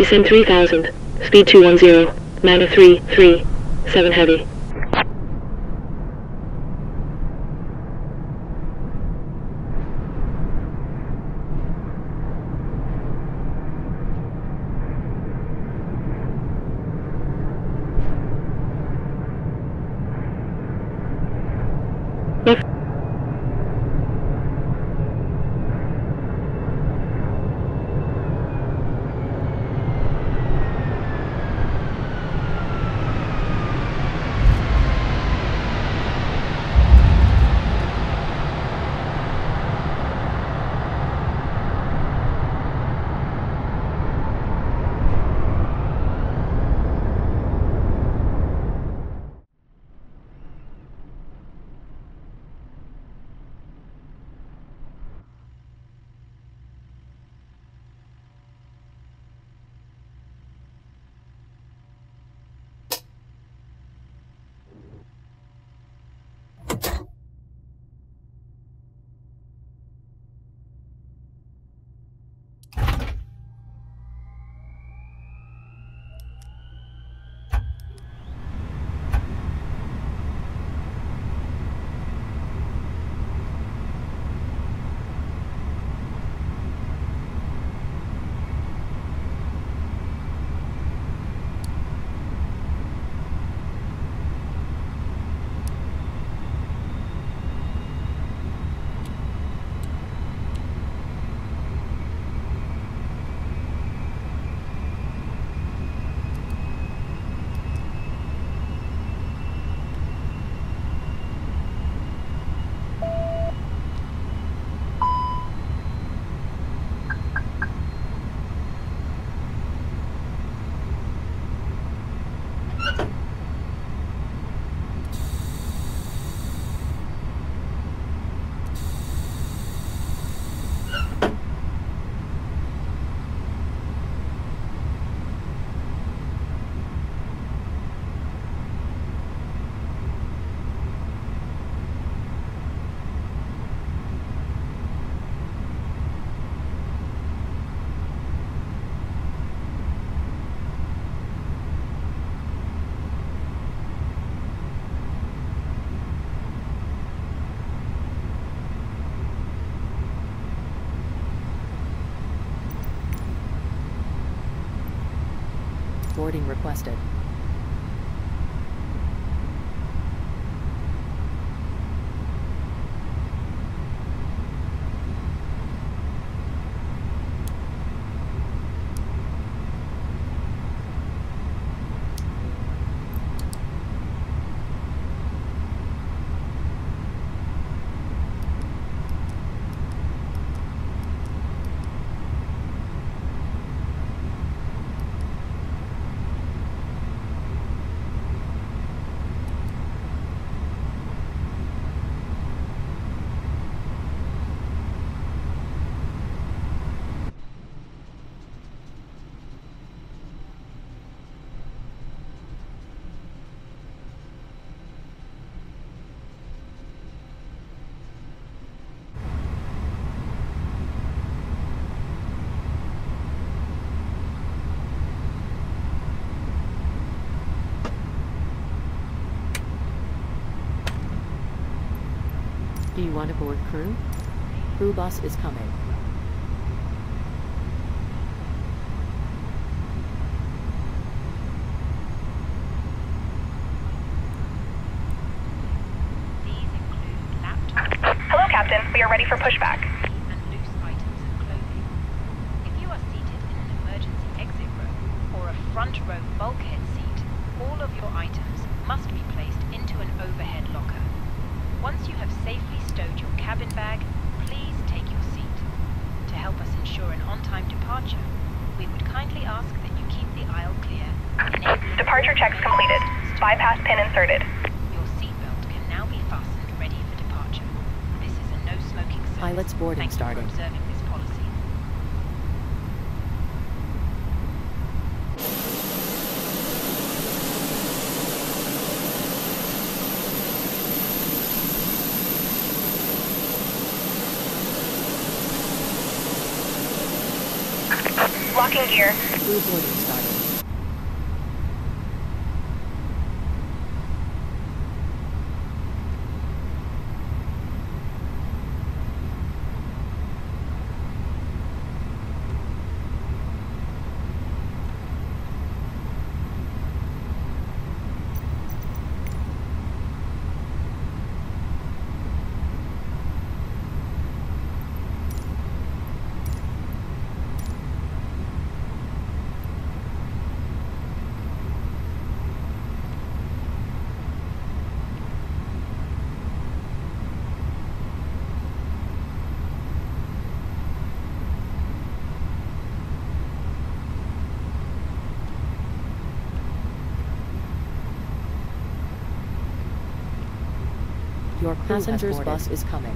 Descend 3000. Speed 210. Manor 337 heavy. Boarding requested. Do you want to board crew? Crew bus is coming. These include laptops. Hello, Captain. We are ready for pushback. And loose items of clothing. If you are seated in an emergency exit row or a front row bulkhead seat, all of your items must be placed into an overhead locker. Once you have safely stowed your cabin bag, please take your seat. To help us ensure an on-time departure, we would kindly ask that you keep the aisle clear. Departure checks completed. Bypass pin inserted. Your seatbelt can now be fastened ready for departure. This is a no-smoking service. Pilot's boarding starting. Thank you for observing this policy. Locking gear. Crew boarding started. Your passenger's bus is coming.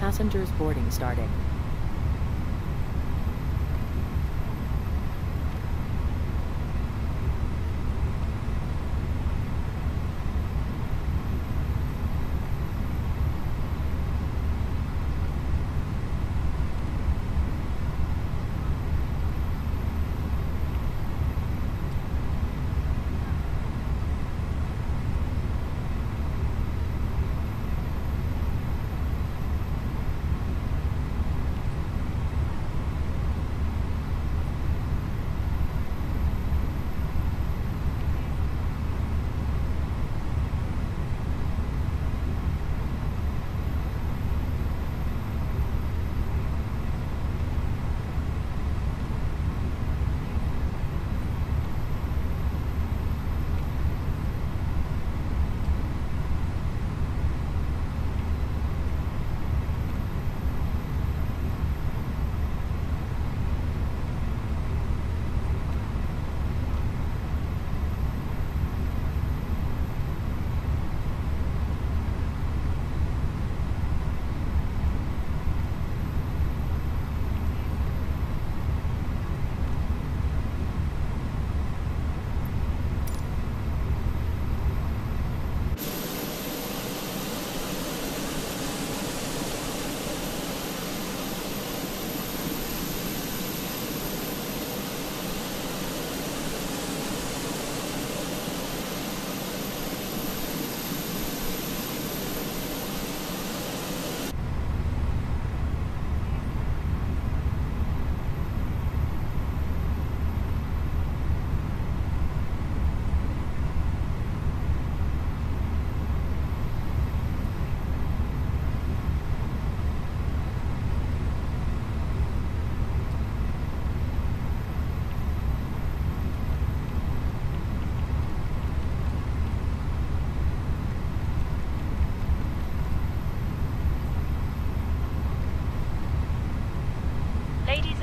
Passengers boarding starting.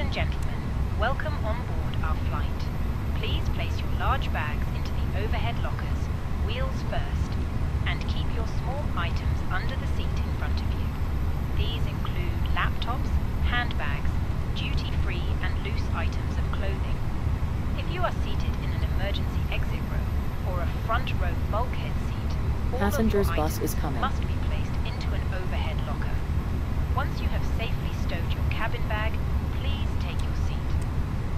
and gentlemen, welcome on board our flight. Please place your large bags into the overhead lockers, wheels first, and keep your small items under the seat in front of you. These include laptops, handbags, duty-free and loose items of clothing. If you are seated in an emergency exit row or a front row bulkhead seat, all Passenger's of your bus items is coming. must be placed into an overhead locker. Once you have safely stowed your cabin bag, please take your seat.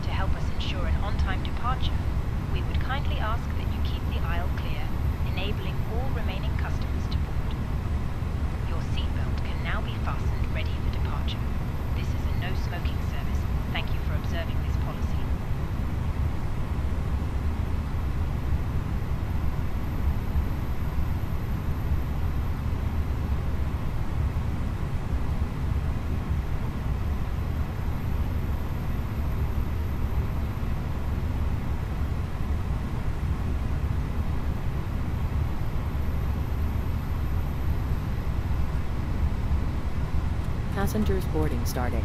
To help us ensure an on-time departure, we would kindly ask that you keep the aisle clear, enabling all remaining customers to board. Your seatbelt can now be fastened ready for departure. This is a no-smoking service. Thank you for observing this policy. passengers boarding starting.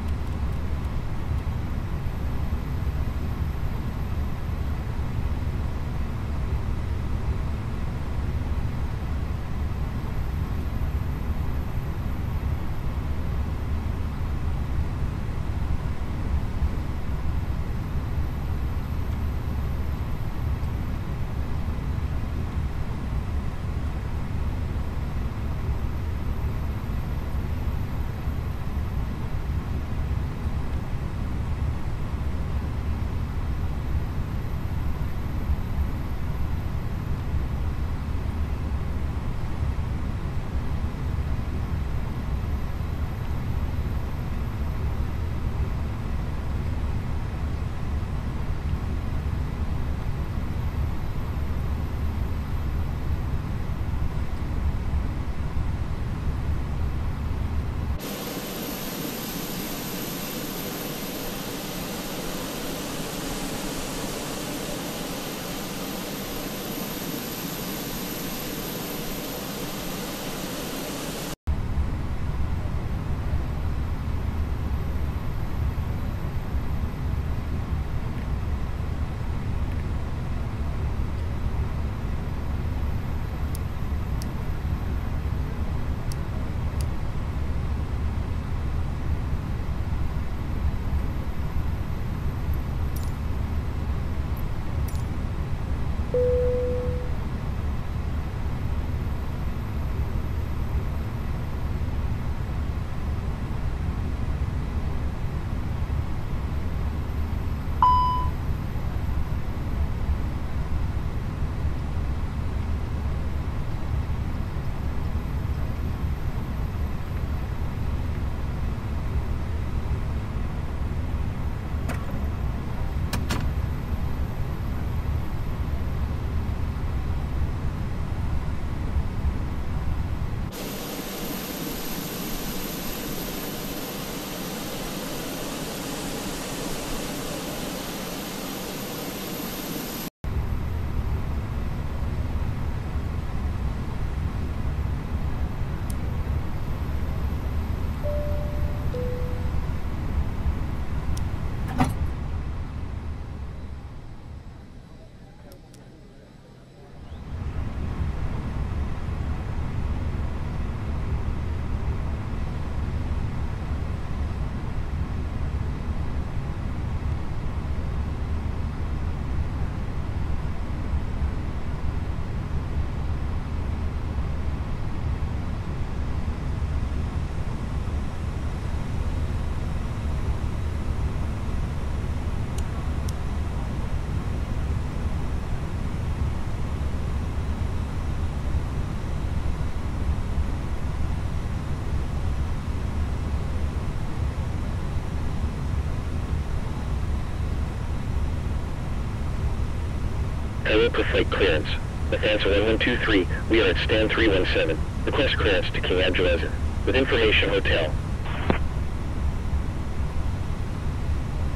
For flight clearance. Lufthansa 1123, we are at stand 317. Request clearance to King Abdulaziz. With information hotel.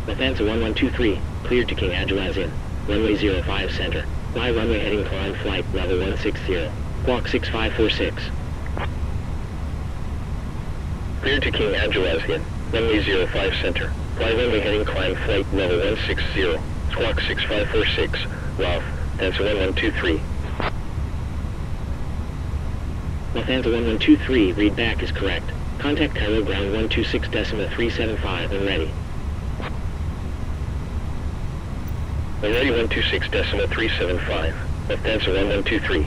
Lufthansa 1123, cleared to King Abdulaziz. Runway 05 center. Live runway heading climb flight level 160. Walk 6546. Cleared to King Abdulaziz. Runway 05 center. Live runway heading climb flight level 160. Squawk 6546. Ralph. Lufthansa 1123. Lufthansa 1123, read back is correct. Contact Cairo ground 126.375 when ready. When ready 126.375. Lufthansa 1123.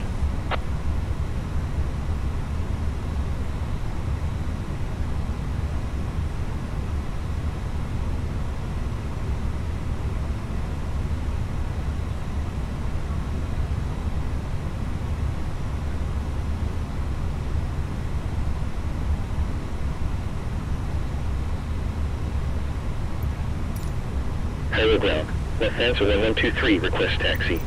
Cairo ground. Lufthansa 1123, request taxi.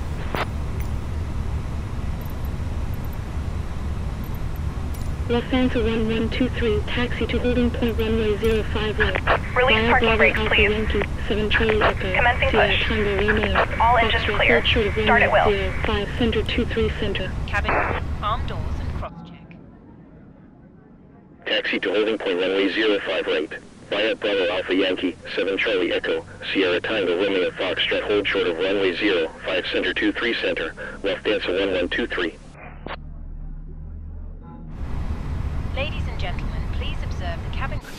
Lufthansa 1123, taxi to holding point runway 05 right. Release parking brakes, please. Yankee 7 Charlie Echo. Commencing Sierra push. Tango Romeo. All engines Foxtrot, clear. third short of Start at runway will. 05 center 23 center. Cabin, arm doors and cross check. Taxi to holding point runway 05 right. Via Bravo Alpha Yankee, 7 Charlie Echo, Sierra Tango Romeo Foxtrot hold short of runway 05 center 23 center, Lufthansa 1123. Ladies and gentlemen, please observe the cabin crew.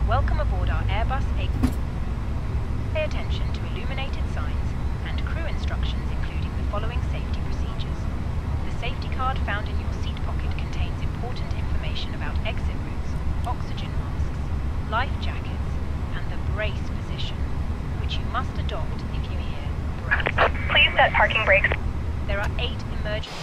Welcome aboard our Airbus A320. Pay attention to illuminated signs and crew instructions including the following safety procedures. The safety card found in your seat pocket contains important information about exit routes, oxygen masks, life jackets, and the brace position, which you must adopt if you hear brace. Please set parking brakes. There are 8 emergency...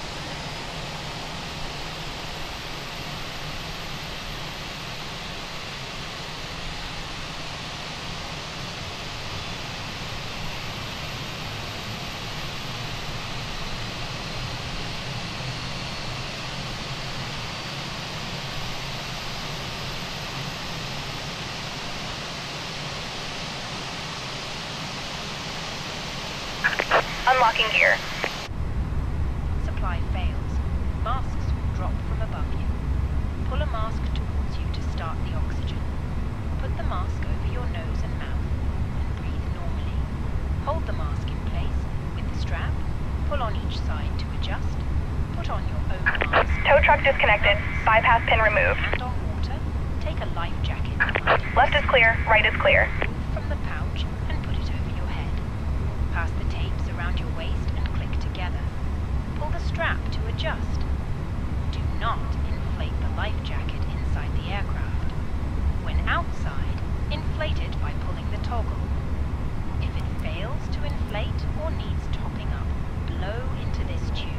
Unlocking gear. Supply fails. Masks will drop from above you. Pull a mask towards you to start the oxygen. Put the mask over your nose and mouth and breathe normally. Hold the mask in place with the strap. Pull on each side to adjust. Put on your own mask. Tow truck disconnected. Bypass pin removed. And on water, take a life jacket behind you. Left is clear, right is clear. Move from the pouch and put it over your head. Pass the tapes around your waist and click together. Pull the strap to adjust. Do not inflate the life jacket inside the aircraft. When outside, inflate it by pulling the toggle. If it fails to inflate or needs topping up, blow into this tube.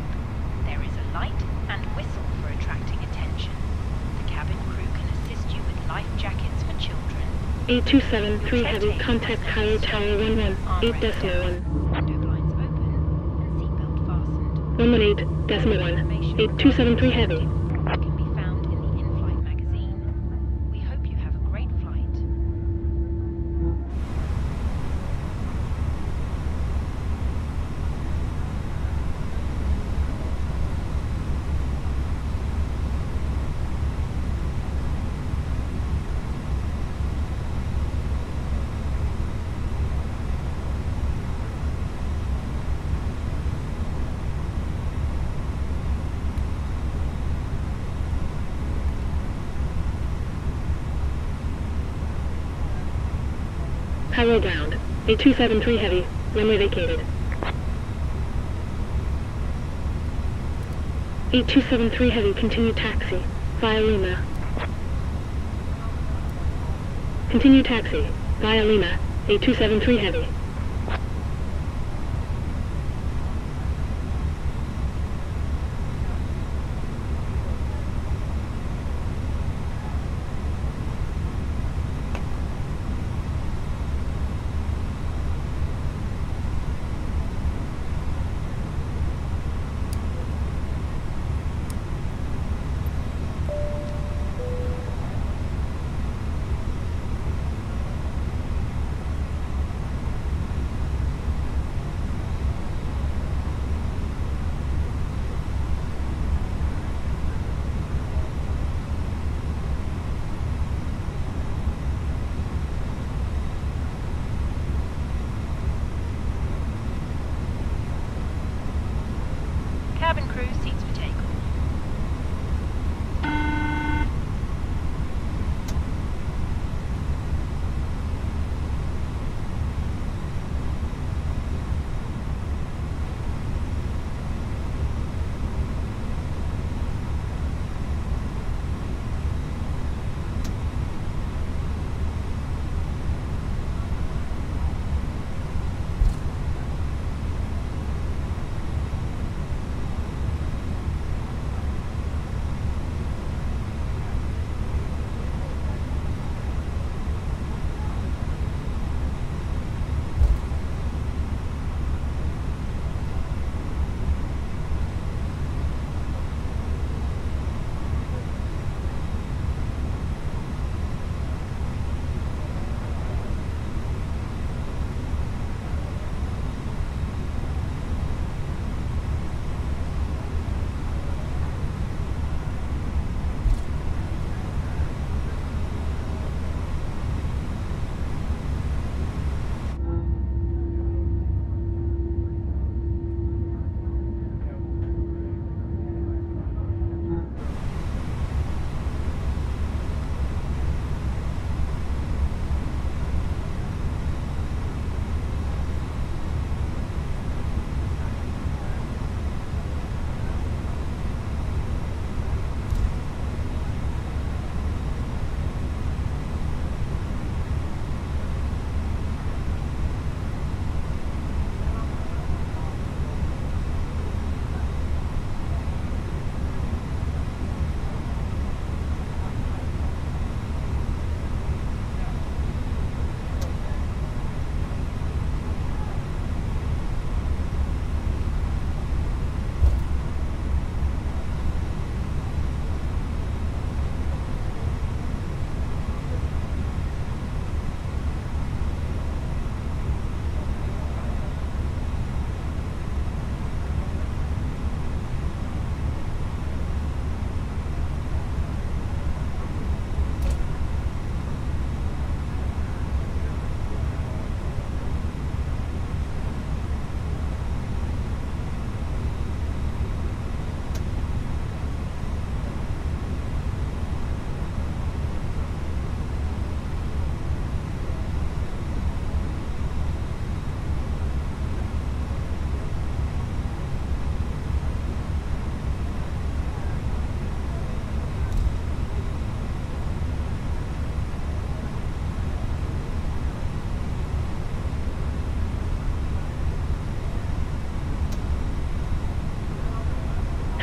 There is a light and whistle for attracting attention. The cabin crew can assist you with life jackets for children. 8273 Heavy, contact Káhira Tower 118.1. Window blinds open and seatbelt fastened. 118.1. 8273 Heavy. Can be found in the in-flight magazine. We hope you have a great flight. Power ground. 8273 Heavy, runway vacated. 8273 Heavy, continue taxi, via Lima. Continue taxi, via Lima, 8273 Heavy.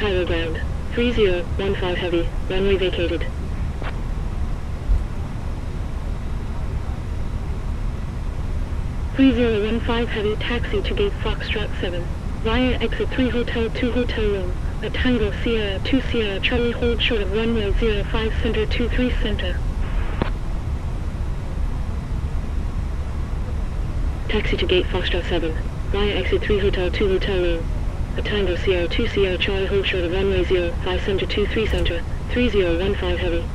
Cairo ground. 3015 heavy, runway vacated. Heavy, taxi to gate Foxtrot 7. Via exit 3 Hotel 2 Hotel Room. A Tango Sierra 2 Sierra Charlie hold short of runway 05 center 23 center. Taxi to gate Foxtrot 7. Via exit 3 Hotel 2 Hotel Room. A Tango Sierra 2 Sierra Charlie hold short of runway 05 center 23 center. 3015 heavy.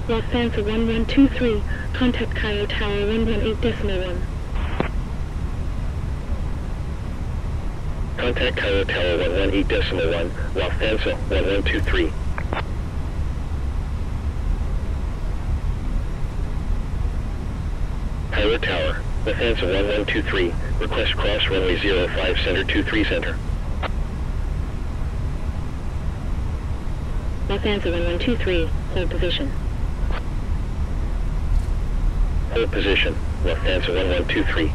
Lufthansa 1123, contact Cairo Tower 118.1. Contact Cairo Tower 118.1, Lufthansa 1123. Cairo Tower, Lufthansa 1123, request cross runway 05 center 23 center. Lufthansa 1123, hold position. Hold position, Lufthansa 1123.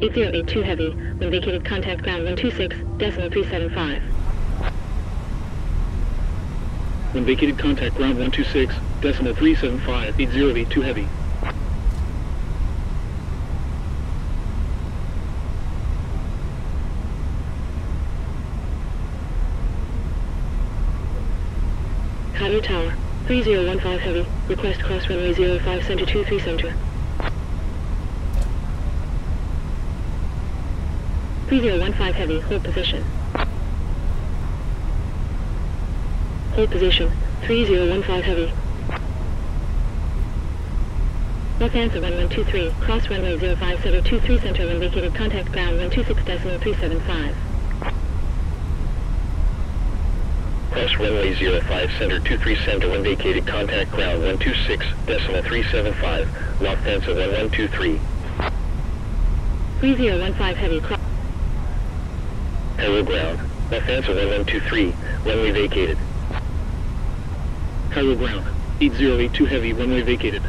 (8082 heavy, when vacated contact ground 126.375. When vacated contact ground 126.375, 8082 heavy. Cairo Tower, 3015 heavy, request cross runway 05 center 23 center. 3015 heavy, hold position. Hold position, 3015 heavy. Lufthansa 1123, cross runway 05 center 23 center when vacated contact ground 126.375. Cross runway 05 center 23 center when vacated contact ground 126.375, Lufthansa 1123. 3015 heavy, cross. Cairo ground, Lufthansa 1123, runway vacated. Cairo ground, 8082 heavy, runway vacated.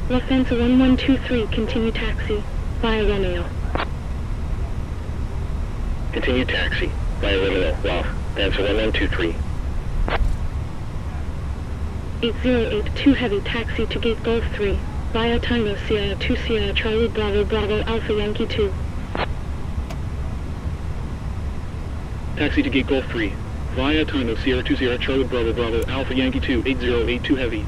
Lufthansa 1123, continue taxi, via Romeo. Continue taxi, via Romeo, Lufthansa 1123. 8082 heavy, taxi to gate Golf 3, via Tango Sierra 2 Sierra Charlie Bravo Bravo Alpha Yankee 2. Taxi to gate Golf 3, via Tango Sierra 2 Sierra Charlie Bravo Bravo Alpha Yankee 2, 8082 heavy.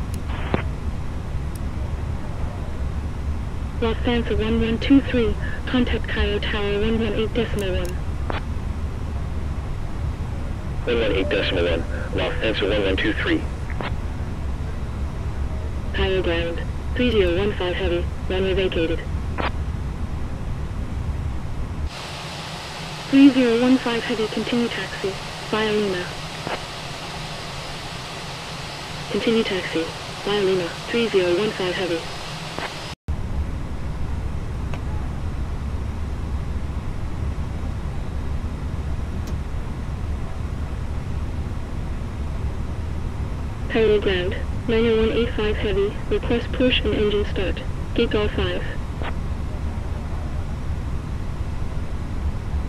Lufthansa 1123, contact Cairo Tower 118.1. 118.1, Lufthansa 1123. Cairo ground, 3015 heavy, runway vacated. 3015 heavy, continue taxi, via Lima. Continue taxi, via Lima, 3015 heavy. Tower ground. 90185 heavy. Request push and engine start. Gate Golf 5.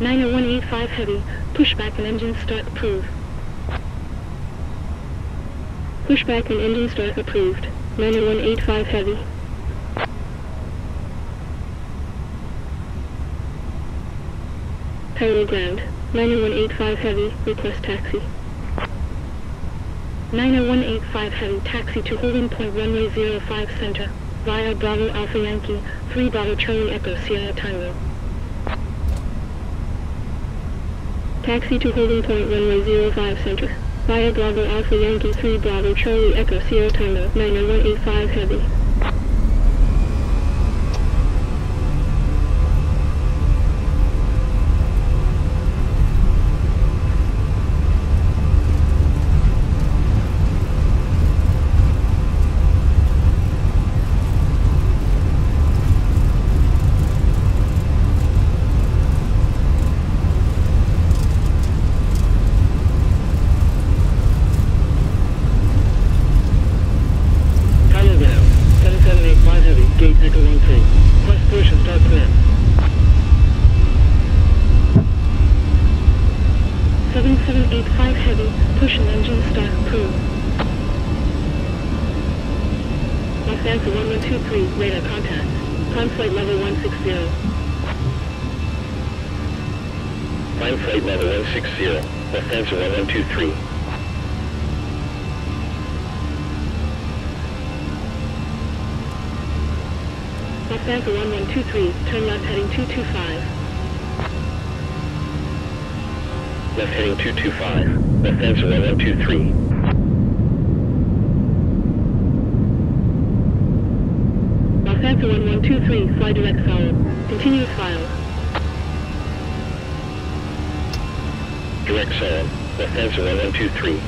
90185 heavy. Pushback and engine start approved. Pushback and engine start approved. 90185 heavy. Tower ground. 90185 heavy. Request taxi. 90185 heavy. Taxi to holding point runway 05 center. Via Bravo Alpha Yankee. 3 Bravo Charlie Echo Sierra Tango. Taxi to holding point runway 05 center. Via Bravo Alpha Yankee 3 Bravo Charlie Echo Sierra Tango 90185 heavy. Echo 13. Request push and start command. 7785 heavy. Push and engine start approved. Lufthansa 1123. Radar contact. Climb flight level 160. Climb flight level 160. Lufthansa 1123. Lufthansa 1123, turn left heading 225. Left heading 225, Lufthansa 1123. Lufthansa 1123, fly direct solid. Continue to file. Direct solid, Lufthansa 1123.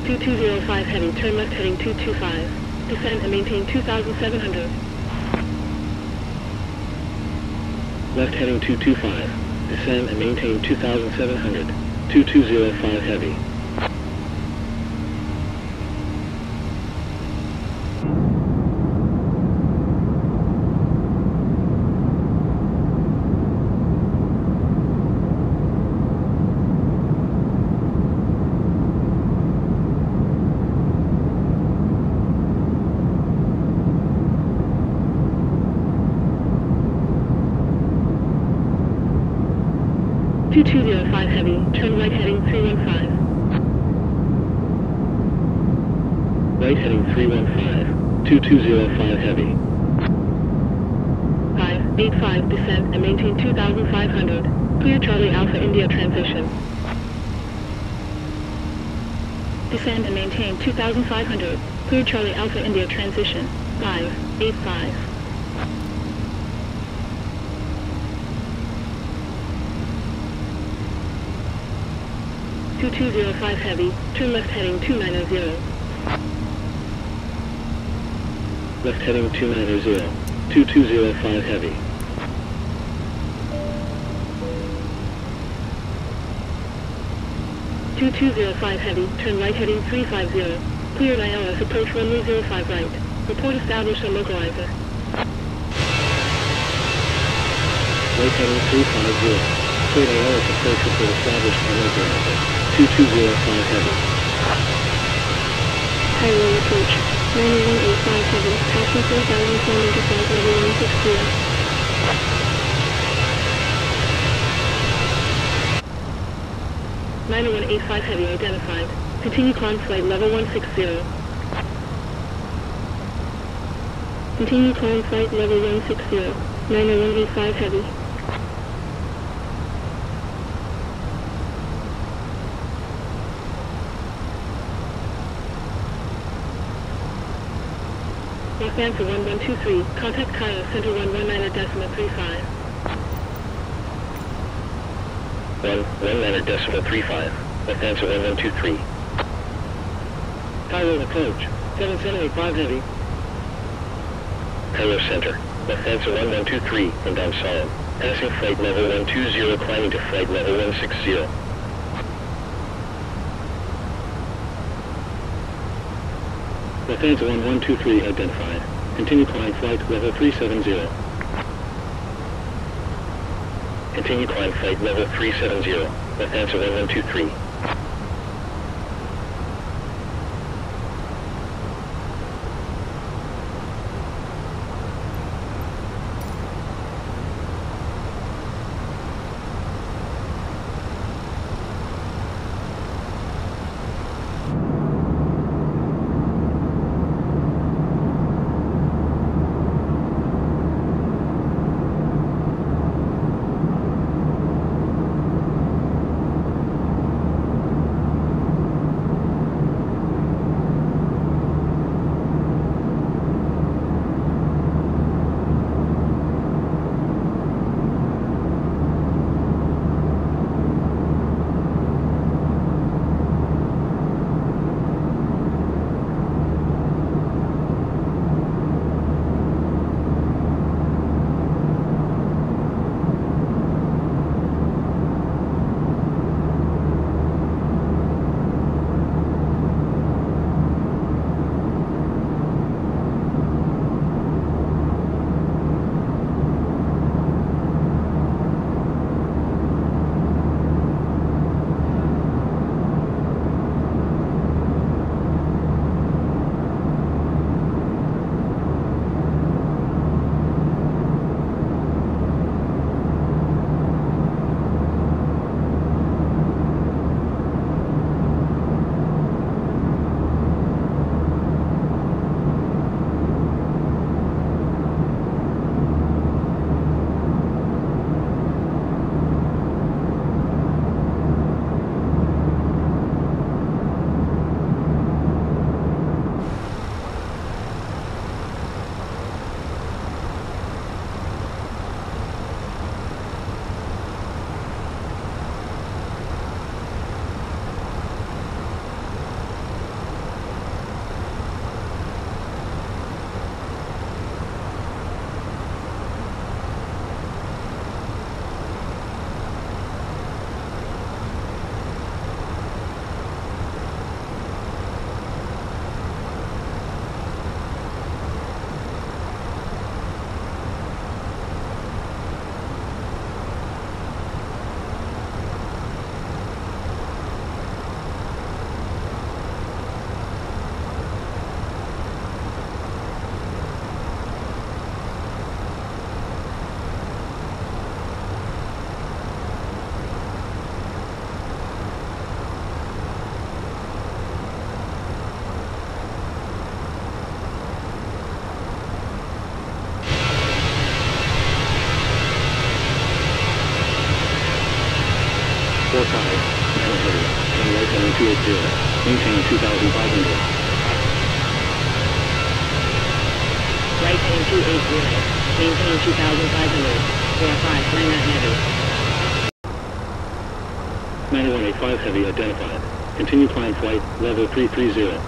(2205 heading, turn left heading 225. Descend and maintain 2,700. Left heading 225. Descend and maintain 2,700. 2205 heavy. (2205 heavy, turn right heading 315. Right heading 315. 2205 heavy. 5. 85, descend and maintain 2,500. Clear Charlie Alpha India transition. Descend and maintain 2,500. Clear Charlie Alpha India transition. 585. (2205 heavy, turn left heading 290. Left heading 290, 2205 heavy. (2205 heavy, turn right heading 350. Cleared ILS approach runway 05 right. Report established on localizer. Right heading 350. Cleared ILS approach report established on localizer. 2205 heavy. Highway approach. 91857, passing 4,495 level 160. 90185 heavy identified. Continue climb flight level 160. Continue climb flight level 160. 90185 heavy. Lufthansa 1123, contact Káhira center 119.35. 119.35, Lufthansa 1123. Cairo approach, 7785 heavy. Cairo Center, Lufthansa 1123, inbound Salam. Passing flight level 120, climbing to flight level 160. Lufthansa 1123 identified. Continue climb flight level 370. Continue climb flight level 370, Lufthansa 1123. 9 heavy, turn right heading 280, maintain 2,500. Right heading 280, maintain 2,500, 45, 9 heavy. 9185 heavy identified. Continue climb flight, level 330.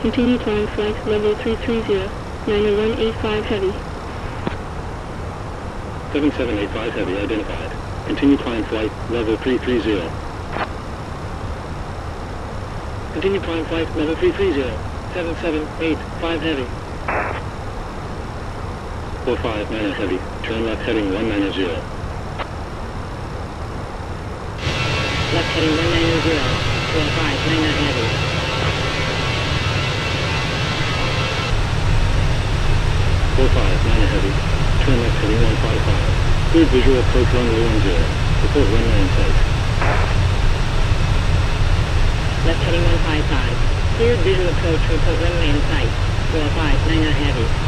Continue climb flight level 330, 90185 heavy. 7785 heavy identified. Continue climb flight level 330. Continue climb flight level 330. 7785 heavy. 459 heavy. Turn left heading 190. Left heading 190, 45, 99 heavy. 459 heavy. Turn left heading 155. Cleared visual approach runway 10. Report runway in sight. Left heading 155. Cleared visual approach, report runway in sight. 45, 99 heavy.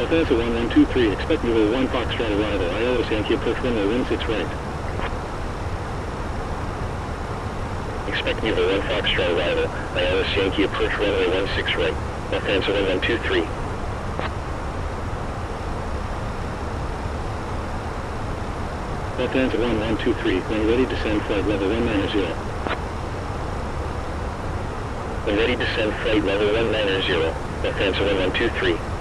Lufthansa 1123, expect level 1 Foxtrot arrival, ILS Yankee approach runway 16 right. Expect level 1 Foxtrot arrival, ILS Yankee approach runway 16 right. Lufthansa 1123. Lufthansa 1123, when ready descend flight level 190. When ready descend flight level 190, Lufthansa 1123.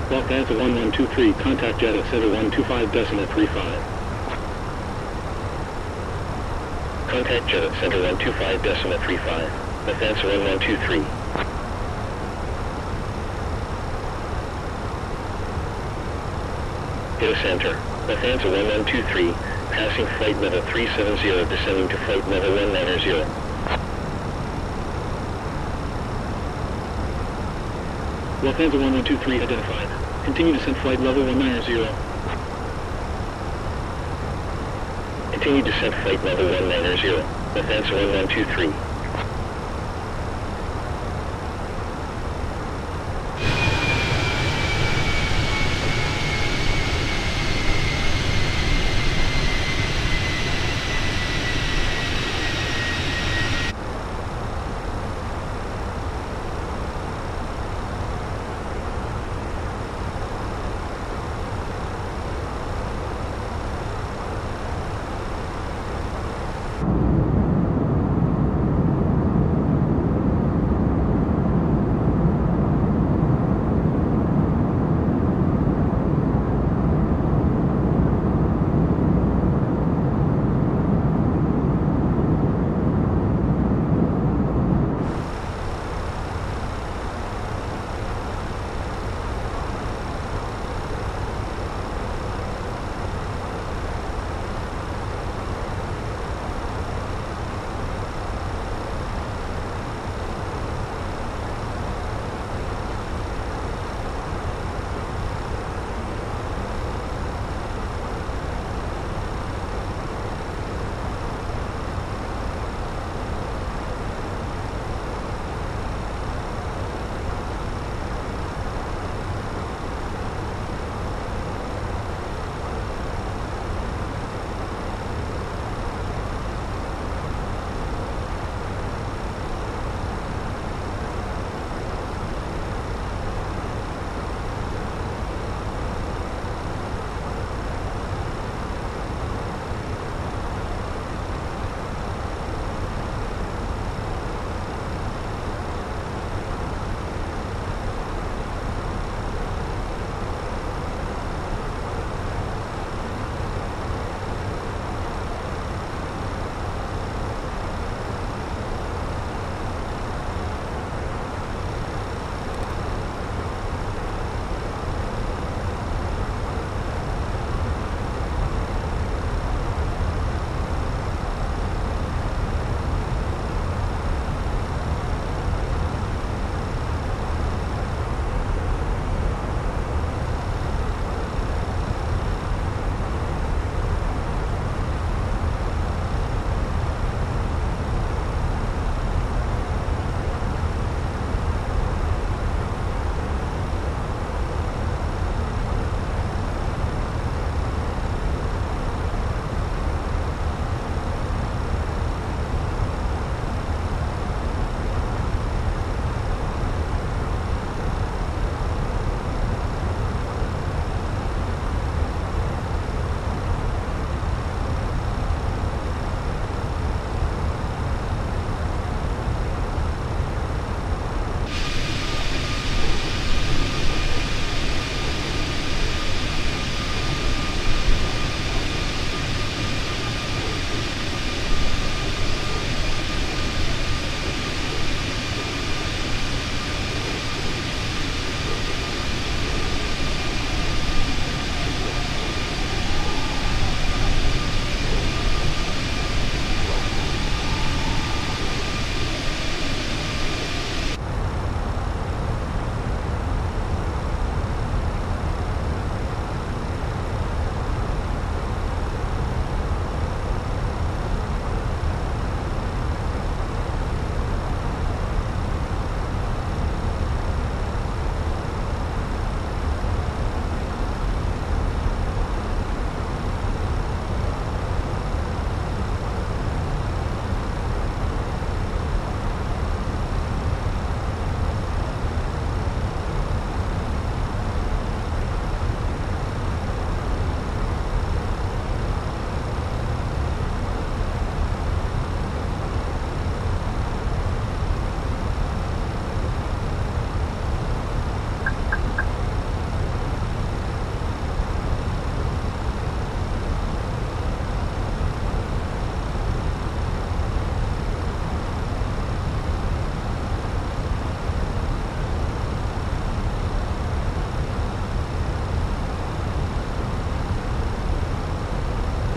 Lufthansa 1123, contact jet at center 125.35. Contact jet at center 125.35. Lufthansa 1123. Hit a center. Lufthansa 1123, passing flight level 370, descending to flight level 190. Lufthansa 1123 identified. Continue descent flight level 190. Continue descent flight level 190. Lufthansa 1123.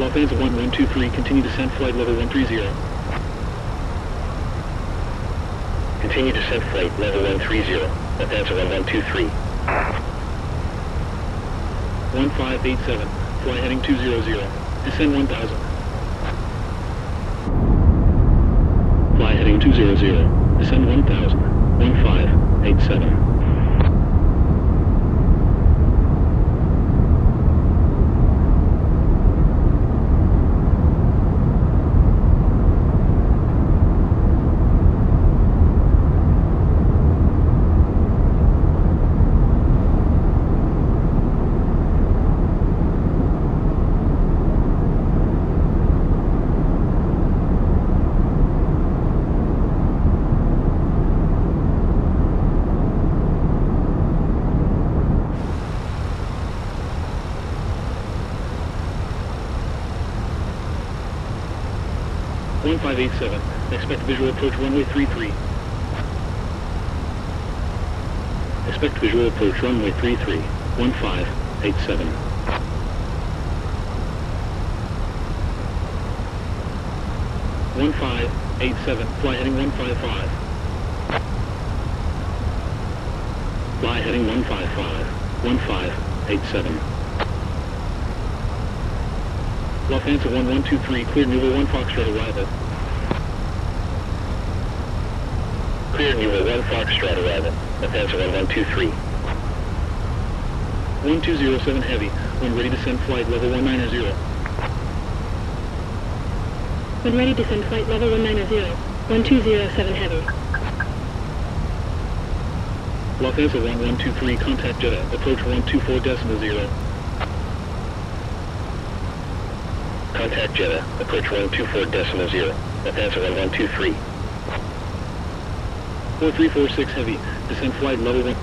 Lufthansa 1123, continue descent flight level 130. Continue descent flight level 130. Lufthansa 1123. 1587, fly heading 200. Descend 1000. Fly heading 200. Descend 1000. 1587. Expect visual approach runway 33. Expect visual approach runway 33. 1587. Fly heading 155. Fly heading 155. 1587. Lufthansa 1123, clear Newell 1 Foxtrot arrival. Clear Newell 1 Foxtrot arrival. Lufthansa 1123. 1207 heavy, when ready descent flight level 190. When ready descent flight level 190. 1207 heavy. Lufthansa 1123, contact Jeddah, approach 124.0. Contact Jeddah, approach 124.0. Lufthansa 1123. 4346 heavy, descent flight level 1.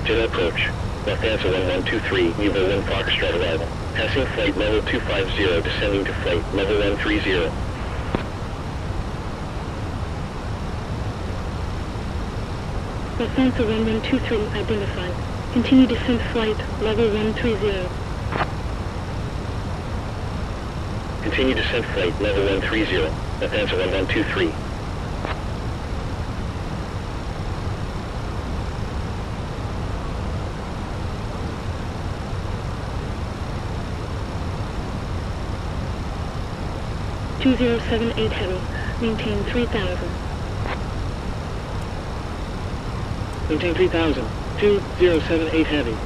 Jeddah approach. Lufthansa 1123, Newell 1 Foxtrot arrival. Passing flight level 250, descending to flight level 130. Lufthansa 1123 identified. Continue descent flight level 130. Continue descent flight level 130. Lufthansa 1123. $2078 heavy. Maintain 3000. Maintain 3000. 2078 heavy.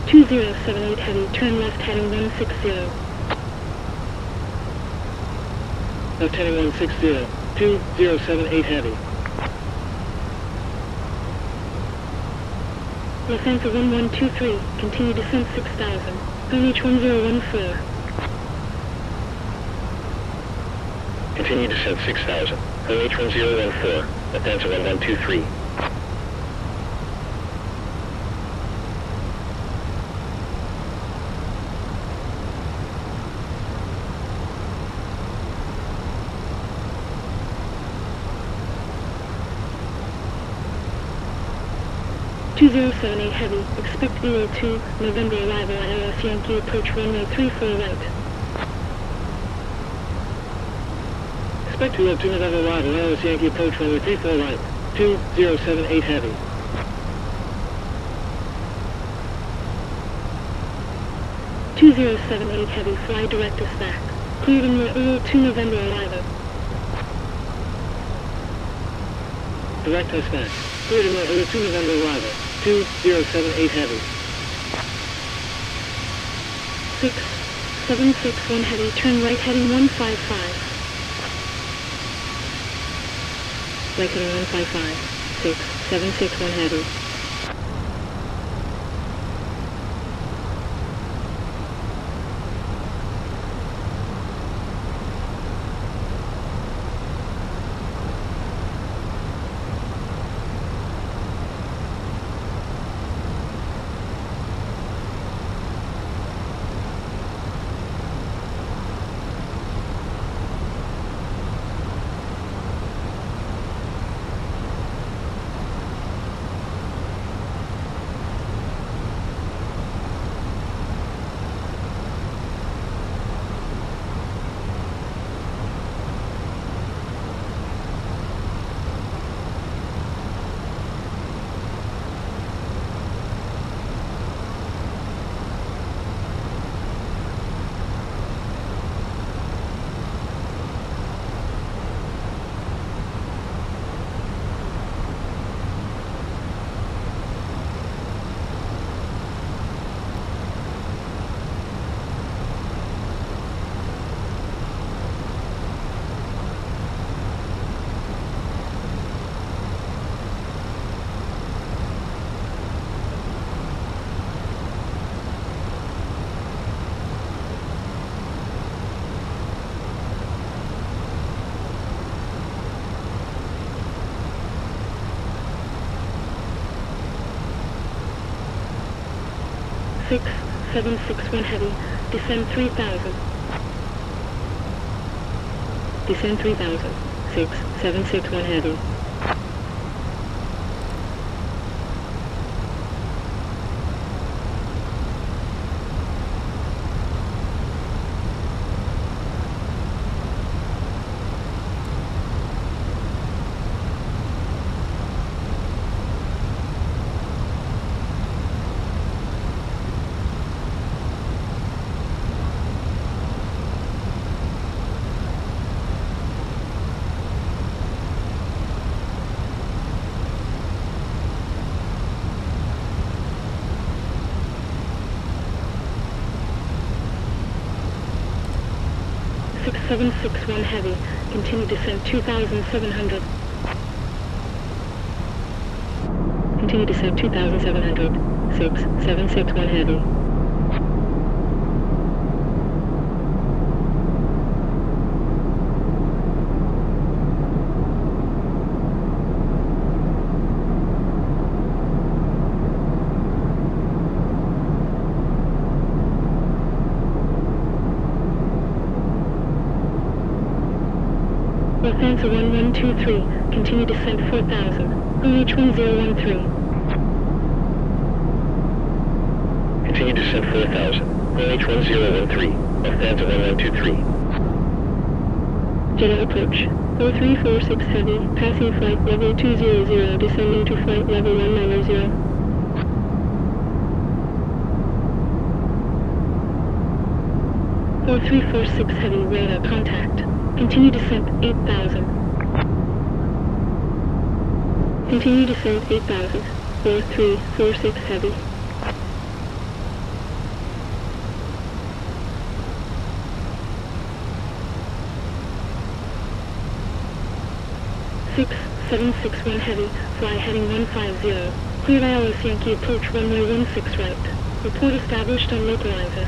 $2078 heavy. Turn left heading 160. Left heading 160. 2078 heavy. Lufthansa 1123, continue descent 6000, OH 1014. Continue descent 6000, OH 1014, Lufthansa 1123. $2078 heavy, expect 02 November arrival at LS Yankee approach runway 34 right. Expect 202 November arrival at LS Yankee approach runway 34 right. 2078 heavy. $2078 heavy, fly direct us back. Cleared in 02 November arrival. Direct us back. Cleared in 02 November arrival. 2078 heavy. 6761 heavy, turn right heading 155. Right heading 155. 6761 heavy. 6761 heavy, descend 3000. Descend 3000. 6761 heavy. Six 761 heavy, continue descent 2,700. Continue descent 2,700. 6761 heavy. Lufthansa 1123, continue descent 4,000, OH1013. Continue descent 4,000, OH1013, Lufthansa 1123. Jeddah approach, 0346 heavy, passing flight level 200, descending to flight level 190. Four 346 heavy, radar contact. Continue descent 8,000. Continue descent 8,000. 4346 heavy. Six 761 heavy, fly heading 150. Cleared ILS Yankee approach runway 16 right. Report established on localizer.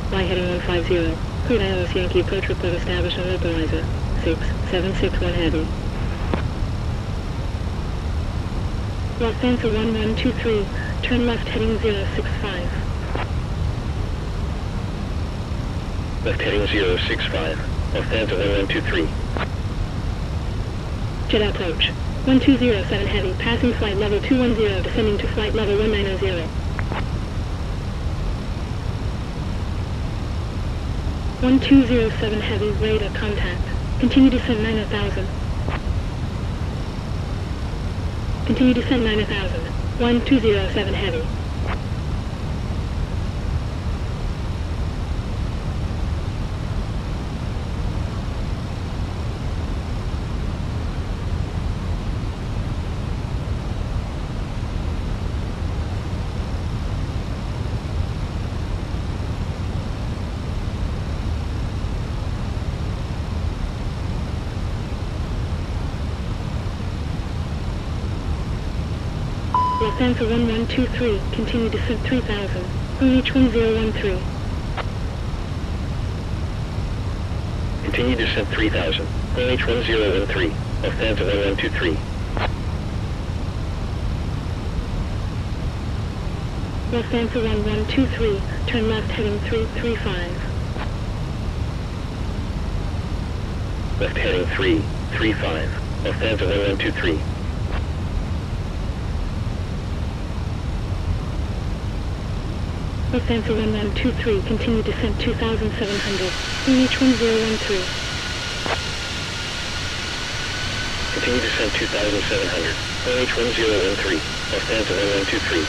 Fly heading 150. Cleared ILS Yankee approach report established on localizer. 6761 heavy. Lufthansa 1123, turn left heading 065. Left heading 065, Lufthansa 1123. Jeddah approach, 1207 heavy, passing flight level 210, descending to flight level 190. 1207 heavy, radar contact. Continue descent 9,000. Continue descent 9,000. 1207 heavy. Lufthansa 1123, continue descent 3,000, OH1013. Continue descent 3,000, OH1013, Lufthansa 1123. Lufthansa 1123, turn left heading 335. Left heading 335, Lufthansa 1123. Lufthansa 1123, continue descent 2,700, OH1013. Continue descent 2,700, OH1013, Lufthansa 1123.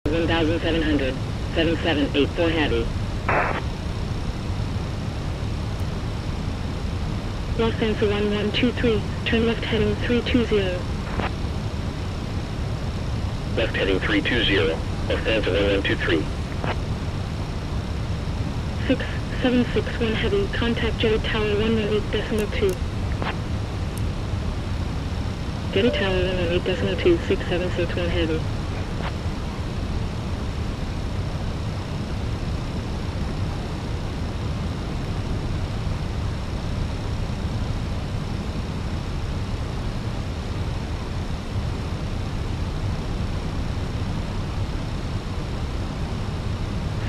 $1,700, 7784 heavy. Lufthansa 1123, turn left heading 320. Left heading 320, Lufthansa 1123. 6761 heavy, contact Jetty Tower 118.2. Jetty Tower 118.2, 6761 heavy.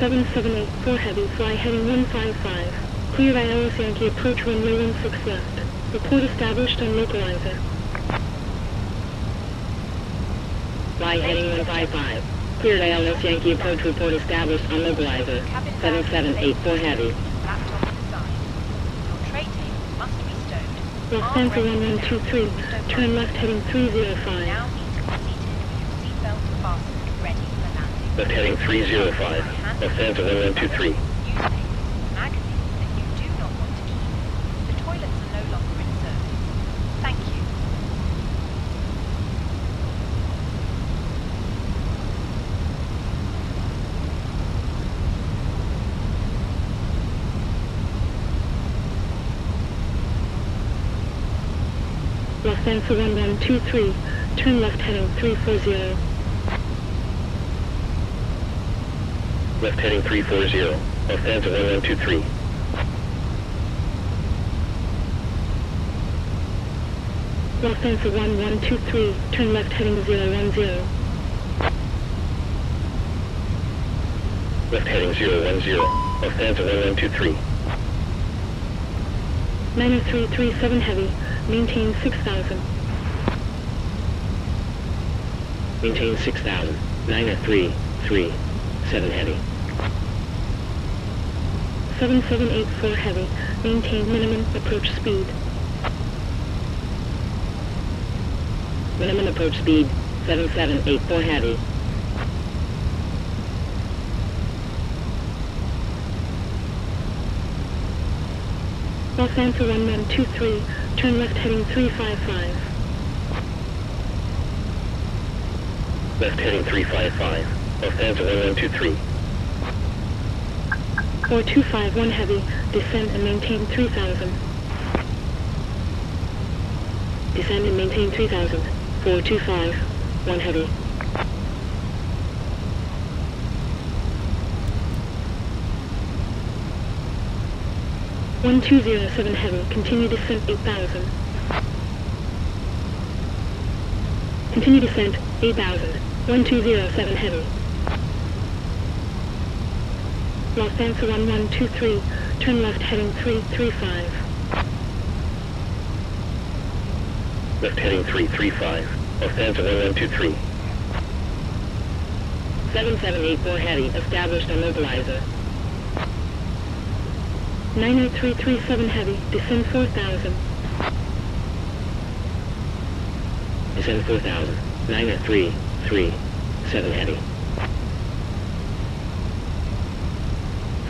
7784 heavy, fly heading 155. Cleared ILS Yankee, approach runway 16 left. Report established on localizer. Fly heading 155. Cleared ILS Yankee, approach report established on localizer. 7784 heavy. Laptop to the side. Your tray table must be stowed. Lufthansa 1123, turn left heading 305. Now need to be seated with your seatbelt fastened, ready for landing. Left heading 305. Lufthansa 1123. Newspapers, magazines that you do not want to keep. The toilets are no longer in service. Thank you. Lufthansa 1123, turn left heading 340. Left heading 340. Lufthansa 1123. Lufthansa 1123, turn left heading 010. Left heading 010. Lufthansa 1123. 90337 heavy, maintain 6000. Maintain 6,000. 90337 heavy. 7784 heavy, maintain minimum approach speed. Minimum approach speed 7784 heavy. Lufthansa 1123, turn left heading 355. Left heading 355. Lufthansa 1123. 4251 heavy, descend and maintain 3000. Descend and maintain 3000. 425. 1 heavy. One 207 heavy, continue descent 8000. Continue descent 8000. 1207 heavy. Lufthansa 1123, turn left heading 335. Left heading 335. Lufthansa 1123. 7784 heavy, established on localizer. 90337 heavy, descend 4000. Descend 4,000. 90337 heavy.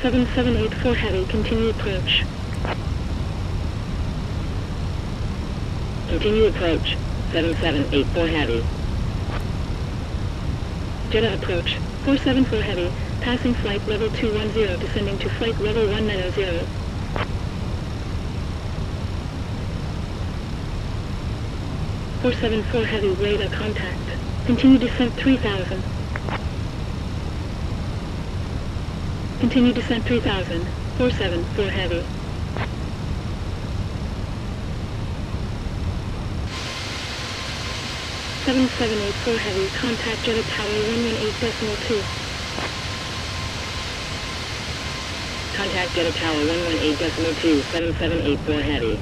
7784 heavy, continue approach. Continue approach. 7784 heavy. Jeddah approach, 474 heavy, passing flight level 210, descending to flight level 1900. .474 heavy, radar contact. Continue descent 3000. Continue descent 3000. 474 heavy. .7784 heavy, contact Jeddah Tower 118.2. Contact Jeddah Tower 118.2, 7784 heavy.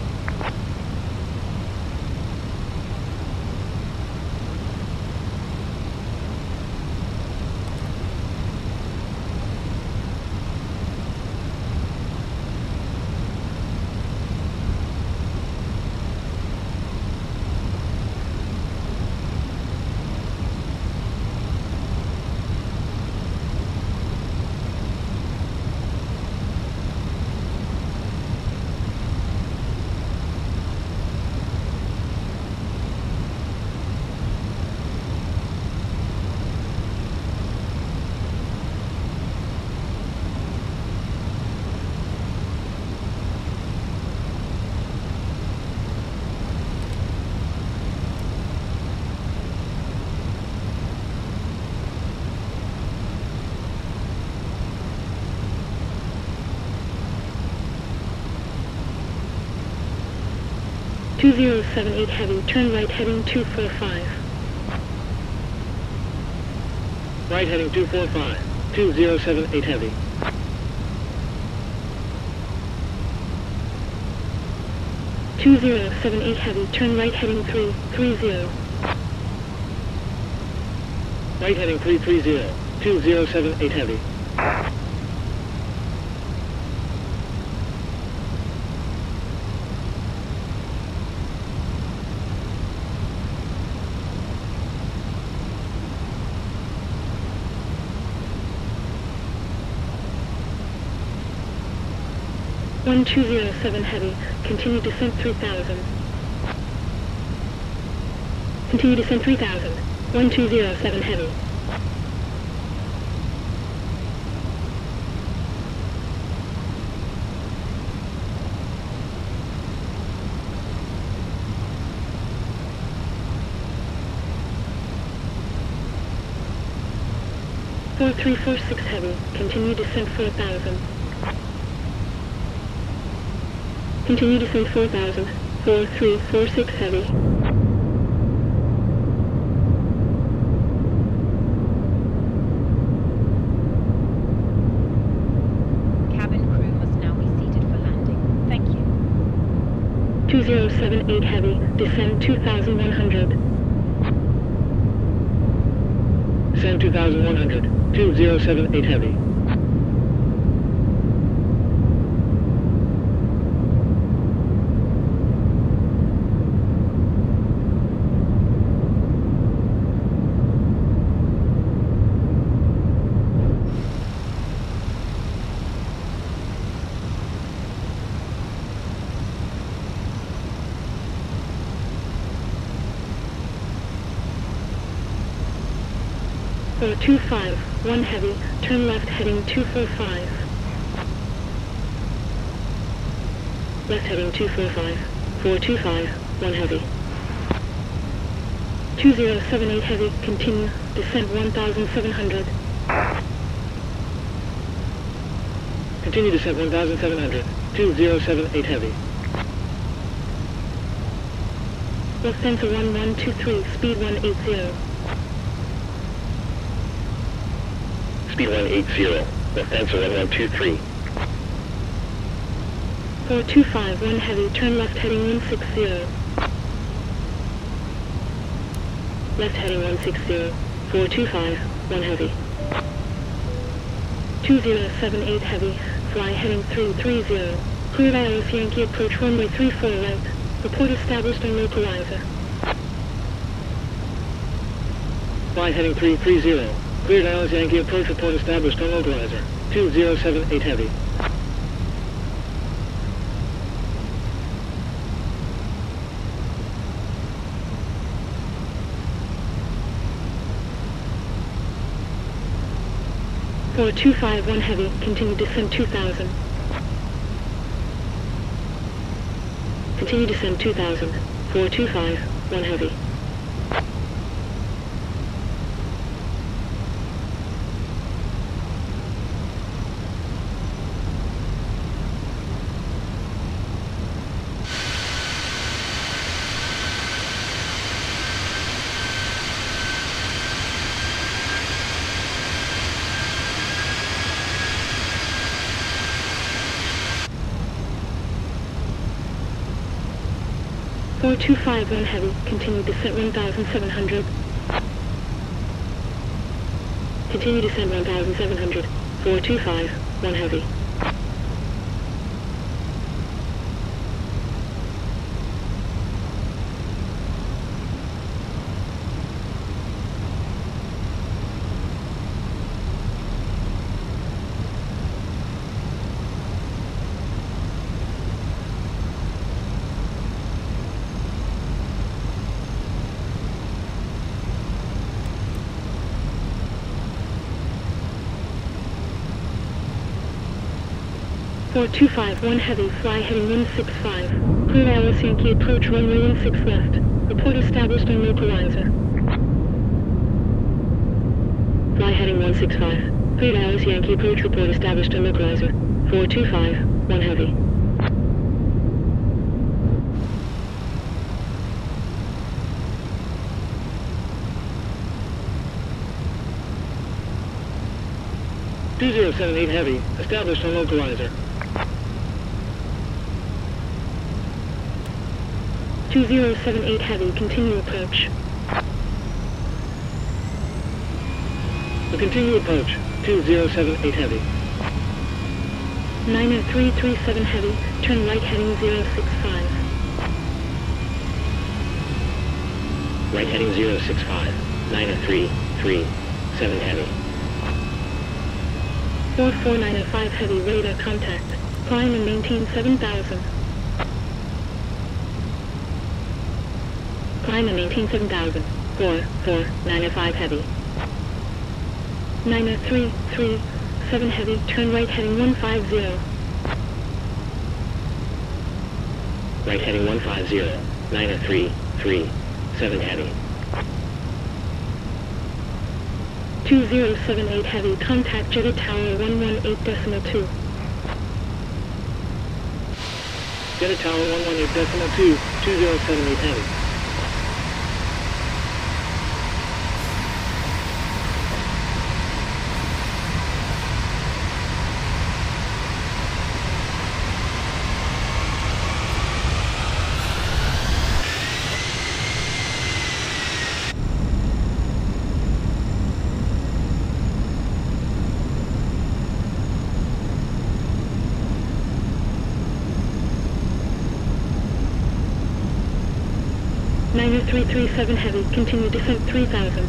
.2078 heavy, turn right heading 245. Right heading 245. 2078 heavy. Heavy, turn right heading 330. Right heading 330, 2078 heavy. One 207 heavy, continue descent 3000. Continue descent 3000. 1207 heavy. Four 346 heavy, continue descent 4000. Continue descent 4000. 4346 heavy. Cabin crew must now be seated for landing. Thank you. 2078 heavy, descend 2100. Descend 2100, 2078 heavy. Or 25, 1 heavy, turn left heading 245. Left heading 245, 425, 1 heavy. 2078 heavy, continue, descent 1700. Continue descent 1700, 2078 heavy. Lufthansa 1123, speed 180. Speed 180, Lufthansa 1123. 425, 1 heavy, turn left heading 160. Left heading 160, 425, 1 heavy. 2078 heavy, fly heading 330. Cleared ILS Yankee approach runway 34 right. Report established on localizer. Fly heading 330. Cleared ILS Yankee approach report established on localizer. 2078 heavy. Or 251 heavy, continue descent 2000. Continue descent 2000. 425, 1 heavy. Or 251 heavy, continue descent 1700. Continue descent 1700. 425, 1 heavy. Or 251 heavy, fly heading 165. Cleared ILS Yankee approach runway 16 left. Report established on localizer. Fly heading 165. Cleared ILS Yankee approach report established on localizer. 425, 1 heavy. 2078 Heavy, established on localizer. 2078 Heavy, continue approach. We'll continue approach. 2078 Heavy. 90337 Heavy, turn right heading 065. Right heading 065. 90337 Heavy. 44905 Heavy, radar contact. Climb and maintain 7000. Climb and maintain 7000. 44905 Heavy. 90337 Heavy, turn right heading 150. Right heading 150. 90337 Heavy. 2078 Heavy, contact Jidda Tower 118.2. Jidda Tower 118.2, 2078 Heavy. Niner 337 Heavy, continue descent 3000.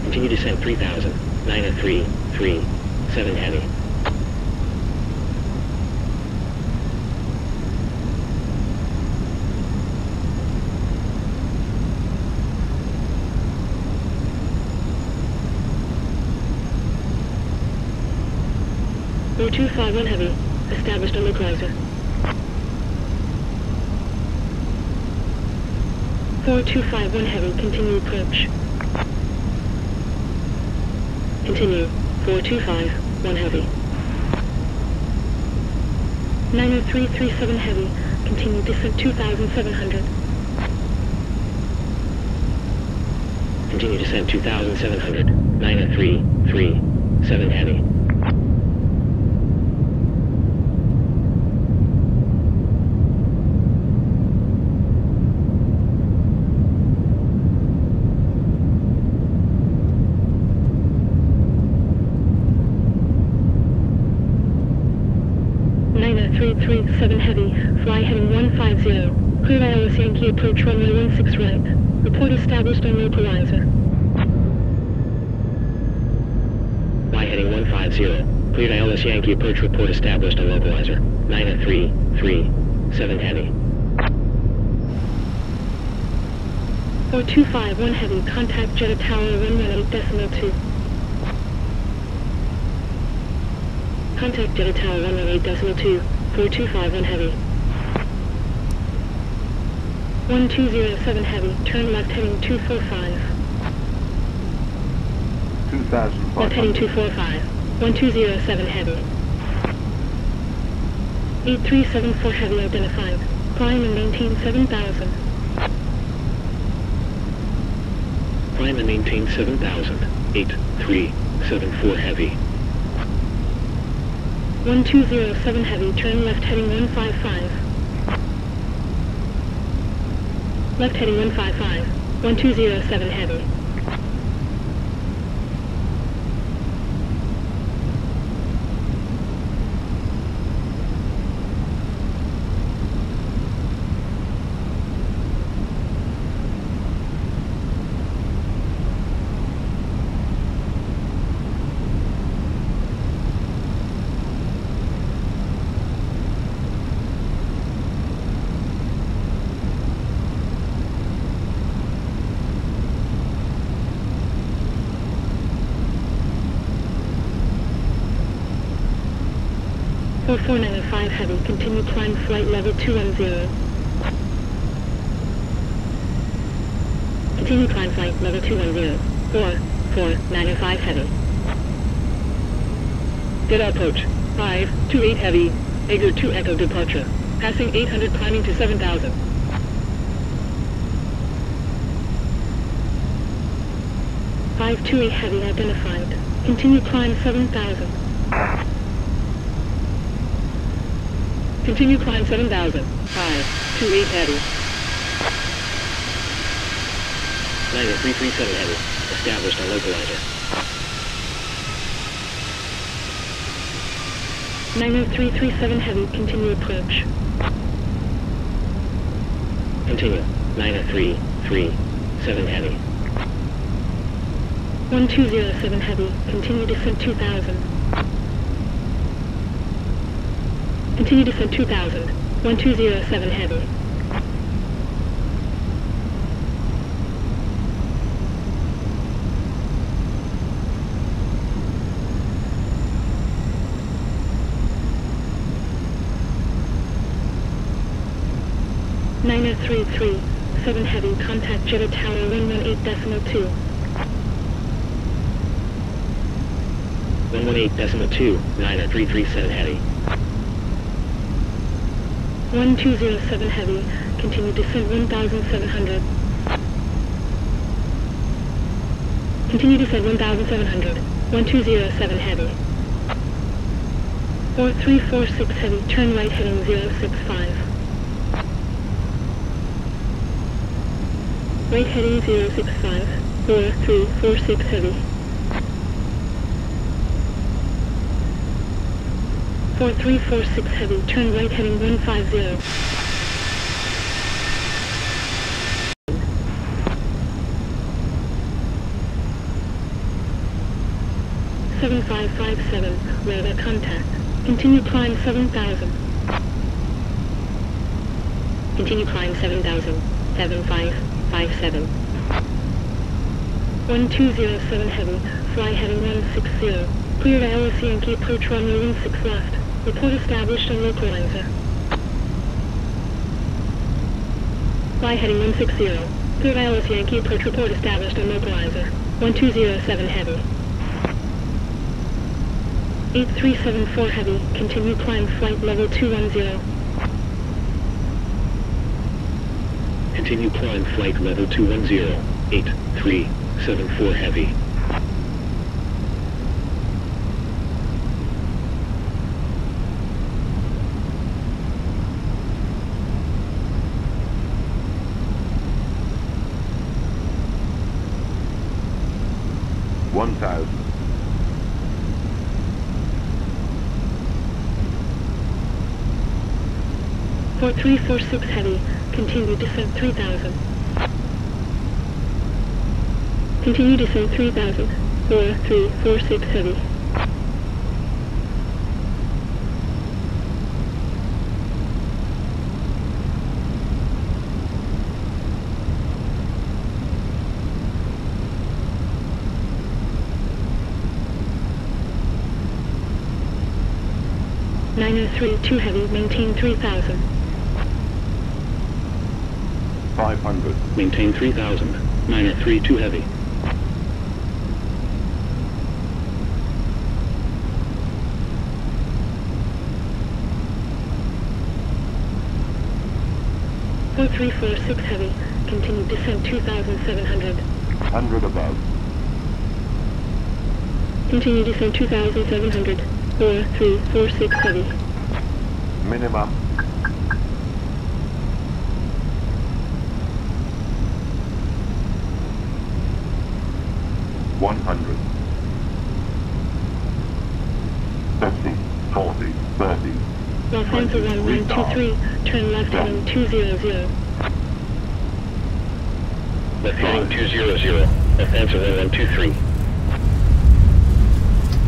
Continue descent 3000. 90337 Heavy. Row 251 Heavy, established a localizer. 4251 Heavy, continue approach. Continue, 4251 Heavy. 90337 Heavy, continue descent 2700. Continue descent 2700. 90337 Heavy. Seven Heavy, fly heading 150. Clear ILS Yankee approach runway 16 right. Report established on localizer. Fly heading 150. Cleared ILS Yankee approach report established on localizer. 90337 Heavy. 4251 Heavy, contact Jidda Tower 118.2. Contact Jidda Tower 118.2. 4251 Heavy. 1207 Heavy, turn left heading 245. 2500. Left heading 245. 1207 Heavy. 8374 Heavy identified. Climb and maintain 7000. Climb and maintain 7000. 8374 Heavy. 1207 Heavy, turn left heading 155. Left heading 155. 1207 Heavy. Four 4905 Heavy, continue climb flight level 210. Continue climb flight level 210. 44905 Heavy. Jidda approach. 528 Heavy, exit 2 Echo departure. Passing 800 climbing to 7000. 528 heavy identified. Continue climb 7,000. Continue climb 7,000. 528 heavy. 90337 heavy. Established on localizer. 90337 heavy. Continue approach. Continue. 90337 heavy. 1207 heavy. Continue descent 2,000. Continue descent 2,000. 1207 heavy. Niner 337 heavy. Contact Jidda Tower 118.2. 118.2. 90337 heavy. 1207 heavy. Continue descent 1,700. Continue descent 1,700. 1207 heavy. 4346 heavy. Turn right heading 065. Right heading 065. 4346 heavy. 4346 heavy. Turn right heading 150. 7557. Radar contact. Continue climb 7,000. Continue climb 7,000. 7557. 1207 heavy. Fly heading 160. Clear to LS Yankee approach runway 16 left. Report established on localizer. Fly heading 160. Clear to LS Yankee approach report established on localizer. 1207 heavy. 8374 heavy. Continue climb flight level 210. Continue climb flight level 210. 8374 heavy. For 346 heavy, continue descent 3,000. Continue descent 3,000. 4346 heavy. Niner 32 heavy, maintain 3,000. 500. Maintain 3,000. 932 heavy. For 346 heavy, continue descent 2,700. 100 above. Continue descent 2,700. 4346 heavy. Minimum. $100. 50, 40, 30. Lufthansa 1123, turn left heading 200. Left heading 200. Lufthansa 1123.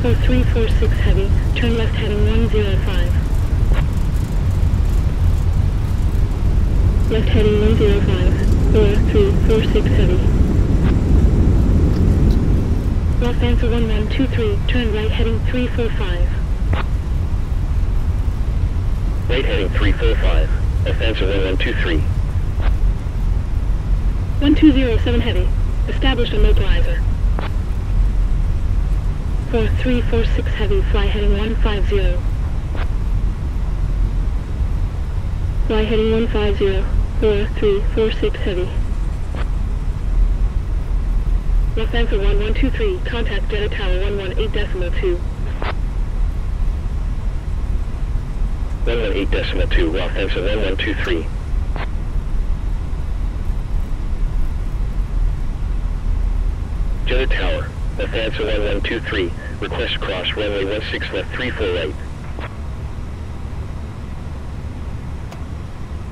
For 346 heavy, turn left heading 105. Left heading 105. 4346 heavy. Lufthansa 1123, turn right heading 345. Right heading 345. Lufthansa 1123. 1207 heavy, established on localizer. For 346 heavy, fly heading 150. Fly heading 150. 4346 heavy. Lufthansa 1123, contact Jeddah Tower 118.2. 118.2, Lufthansa 1123. Jeddah Tower, Lufthansa 1123, request cross runway 16 left 34 right.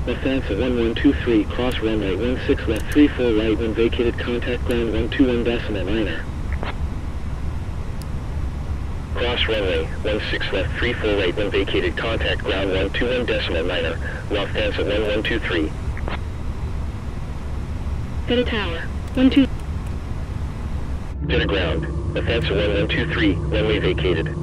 Lufthansa 1123, cross runway 16 left 34 right when vacated, contact ground 121.9. Cross runway 16 left 34 right when vacated, contact ground 121.9, Lufthansa 1123. Jeddah Tower, 12. Jeddah ground, Lufthansa 1123, runway vacated.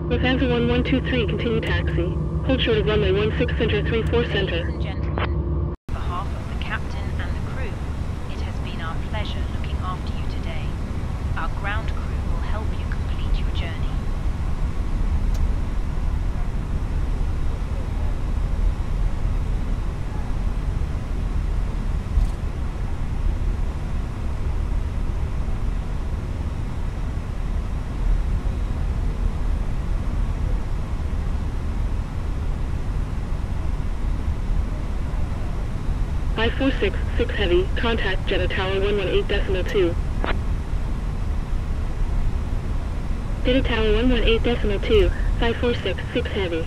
Lufthansa 1123, continue taxi. Hold short of runway 16 center 34 center. Ladies and gentlemen, on behalf of the captain and the crew, it has been our pleasure looking after you today. Our ground crew will help you complete your journey. I-466 Heavy, contact Jeddah Tower 118.2. Jeddah Tower 118.2, 5466 Heavy.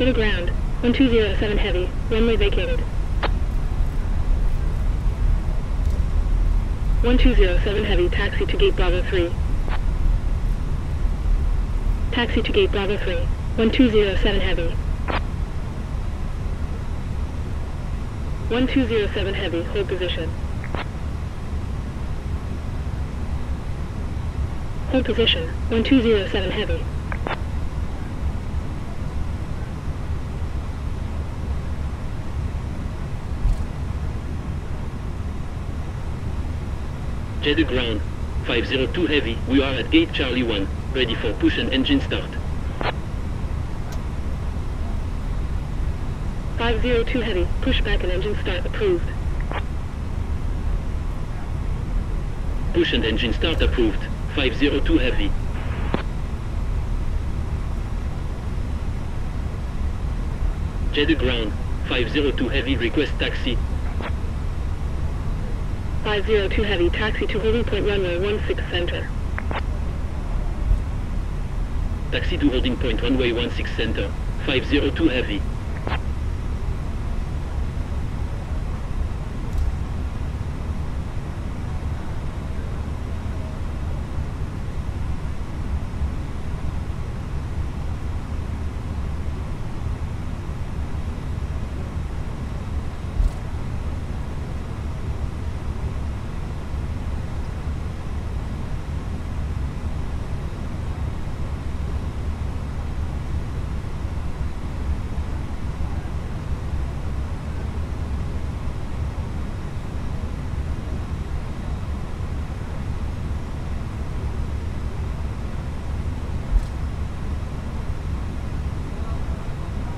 Jeddah ground, 1207 Heavy, runway vacated. 1207 Heavy, taxi to gate Bravo 3. Taxi to gate Bravo 3, 1207 Heavy. 1207 Heavy, hold position. Hold position, 1207 Heavy. Jeddah ground, 502 Heavy, we are at gate Charlie 1, ready for push and engine start. 502 Heavy, pushback and engine start approved. Push and engine start approved, 502 Heavy. Jeddah ground, 502 Heavy, request taxi. 502 Heavy, taxi to holding point runway 16 center. Taxi to holding point runway 16 center, 502 Heavy.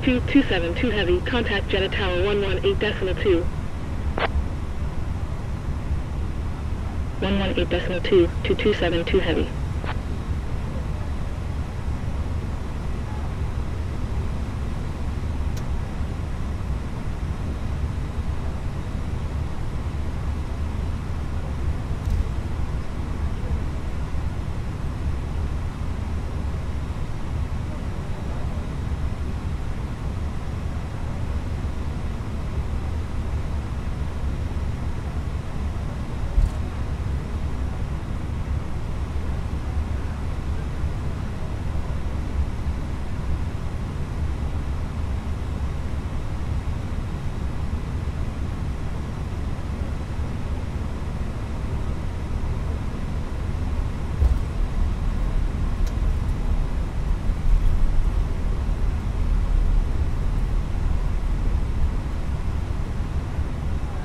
Two 272 Heavy, contact Jeddah Tower 118.2. 118.2 to 272 heavy.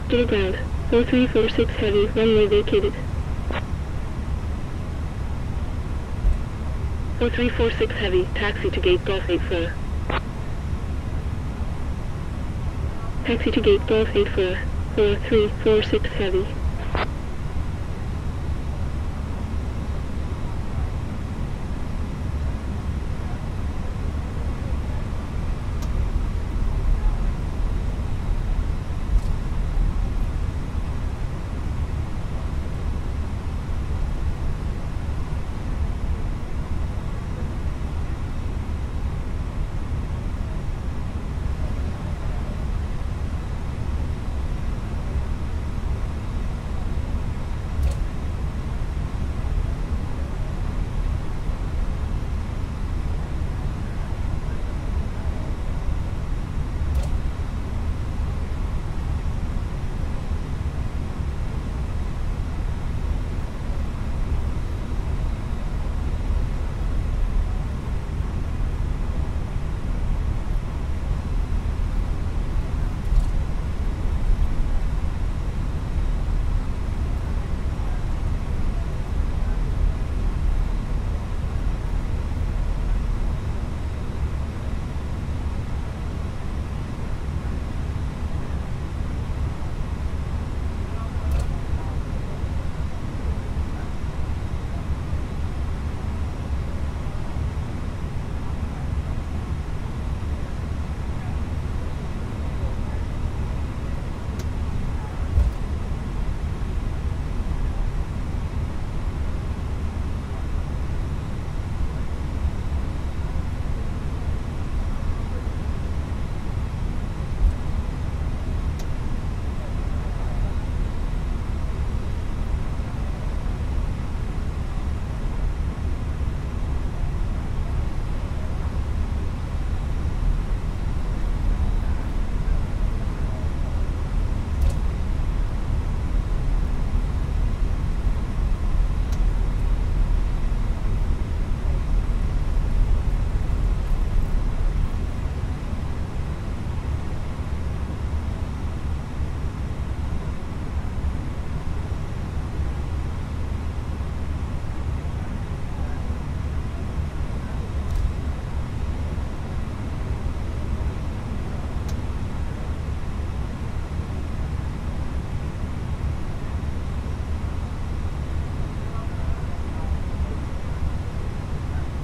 To the ground. 4346 heavy, runway vacated. 4346 heavy, taxi to gate Golf 84. Taxi to gate Golf 84, 4346 heavy.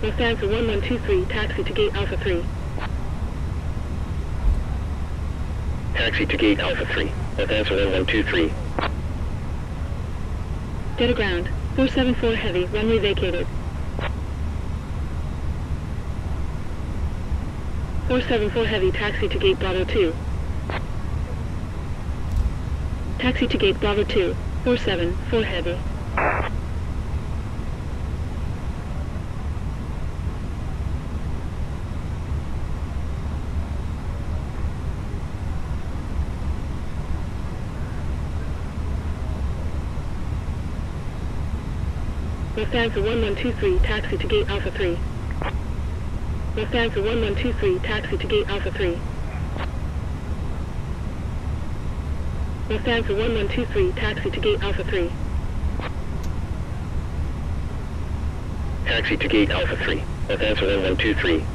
Lufthansa 1123, taxi to gate Alpha 3. Taxi to gate Alpha 3, Lufthansa 1123. Dead to ground. 474 heavy, runway vacated. 474 heavy, taxi to gate Bravo 2. Taxi to gate Bravo 2, 474 heavy. Lufthansa 1123, taxi to gate Alpha 3. Lufthansa 1123, taxi to gate Alpha 3. Lufthansa 1123, taxi to gate Alpha 3. Taxi to gate Alpha 3, Lufthansa 1123.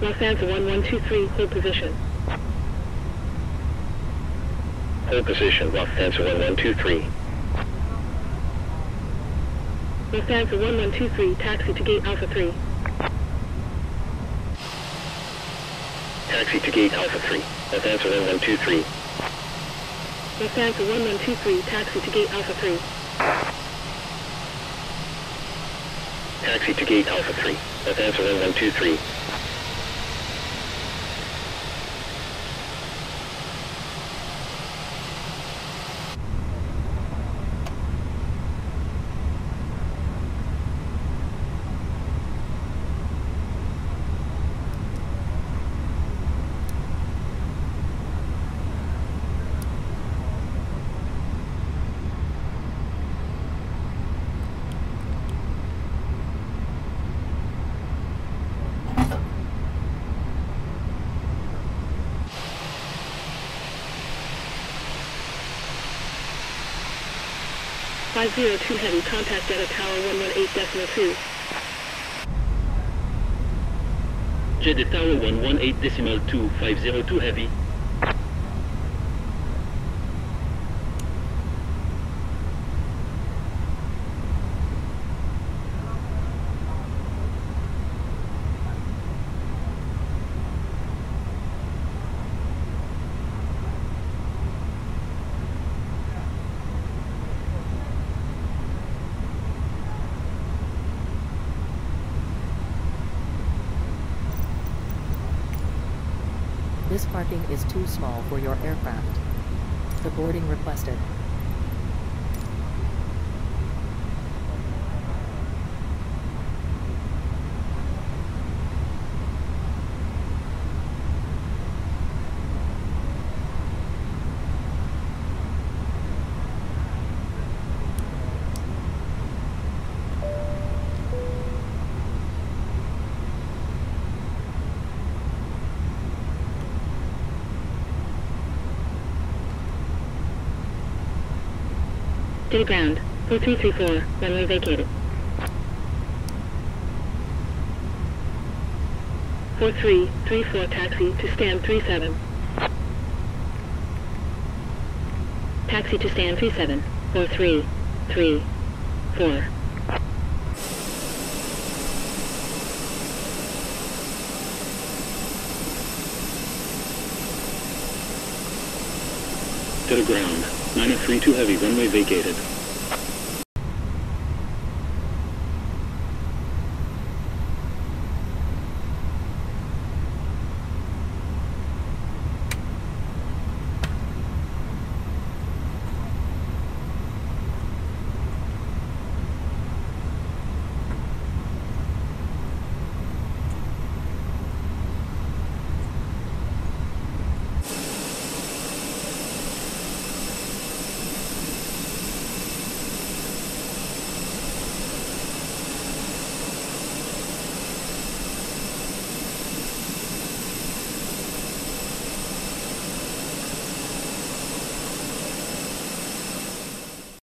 Lufthansa 1123, hold position. Hold position, Lufthansa 1123. Lufthansa 1123, taxi to gate Alpha 3. Taxi to gate Alpha 3. Lufthansa 1123. Lufthansa 1123, taxi to gate Alpha 3. Taxi to gate Alpha 3. Lufthansa 1123. (502 heavy, contact Jeddah Tower 118.2. Jeddah Tower 118.2, 502 heavy. This parking is too small for your aircraft. The boarding requested. To the ground, 4334, runway vacated. 4334, taxi to stand 37. Taxi to stand 37, 4334. To the ground, 932 heavy, runway vacated.